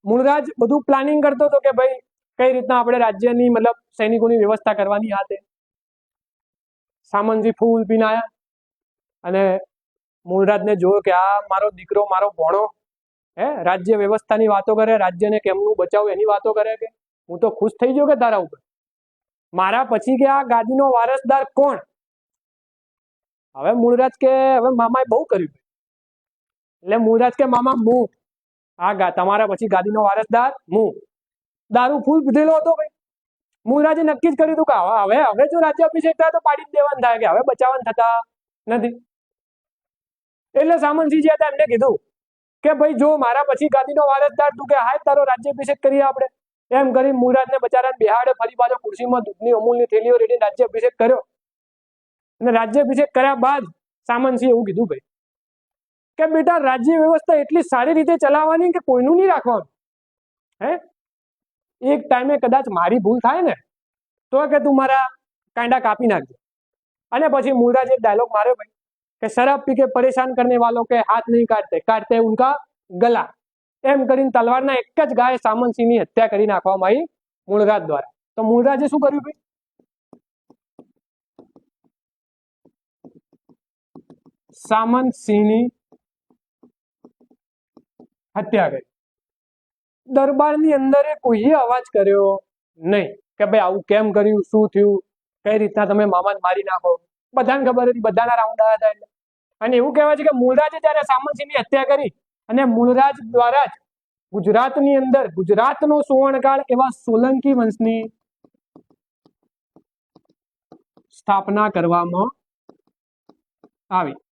મૂળરાજ બધું પ્લાનિંગ કરતો હતો કે ભાઈ કઈ રીતના આપણે રાજ્યની મતલબ સૈનિકોની વ્યવસ્થા કરવાની. હાથે સામંતજી ફૂલ પીને આવ્યા અને મૂળરાજને જોયો કે આ મારો દીકરો, મારો ભોણો રાજ્ય વ્યવસ્થાની વાતો કરે, રાજ્યને કેમનું બચાવવું એની વાતો કરે. કે હું તો ખુશ થઈ ગયો કે તારા ઉપર. મારા પછી કે આ ગાદીનો વારસદાર કોણ? હવે મૂળરાજ કે હવે મામાએ બહુ કર્યું. એટલે મૂળરાજ કે મામા હું તમારા પછી ગાદીનો વારસદાર હું. દારૂ ફૂલ પીધેલો હતો ભાઈ. મૂળરાજે નક્કી જ કર્યું હતું કે હવે જો રાજ્ય અભિષેક થાય તો પાડી દેવાનું થાય, કે હવે બચાવવાનું થતા નથી. એટલે સામંતસિંહ હતા એમને કીધું કે ભાઈ જો મારા પછી ગાદીનો વારસદાર તું કે હાય તારો રાજ્ય અભિષેક કરીએ આપણે. એમ કરી મૂળરાજને બચારાને બેહાડે, ફરી પાછો ખુરશીમાં દૂધની અમૂલની થેલીઓ રેડીને રાજ્ય અભિષેક કર્યો. અને રાજ્ય અભિષેક કર્યા બાદ સામંતસિંહ એવું કીધું ભાઈ કે બેટા રાજ્ય વ્યવસ્થા એટલી સારી રીતે ચલાવવાની કે કોઈનું નહીં રાખવાનું. એક ટાઈમે કદાચ મારી ભૂલ થાય ને તો કે તું મારા કાંડા કાપી નાખજે. અને પછી મૂળરાજે એક ડાયલોગ માર્યો ભાઈ કે શરાબ પી કે પરેશાન કરને વાલો કે હાથ નહીં કાટતે, કાટતે ઉનકા ગલા. એમ કરીને તલવારના એક જ ગાય સામંતસિંહની હત્યા કરી નાખવામાં આવી મૂળરાજ દ્વારા. તો મૂળરાજે શું કર્યું ભાઈ? સામંતસિંહની હત્યા કરી. દરબારની અંદર કોઈએ અવાજ કર્યો નહીં કે ભાઈ આવું કેમ કર્યું, શું થયું, કઈ રીતના તમે મામાને મારી નાખો. બધાને ખબર હતી, બધાના રાઉન્ડ આવ્યા હતા. એટલે અને એવું કહેવાય છે કે મૂળરાજે જયારે સામંતસિંહની હત્યા કરી અને મૂળરાજ દ્વારા જ ગુજરાતની અંદર ગુજરાતનો સુવર્ણકાળ એવા સોલંકી વંશની સ્થાપના કરવામાં આવી.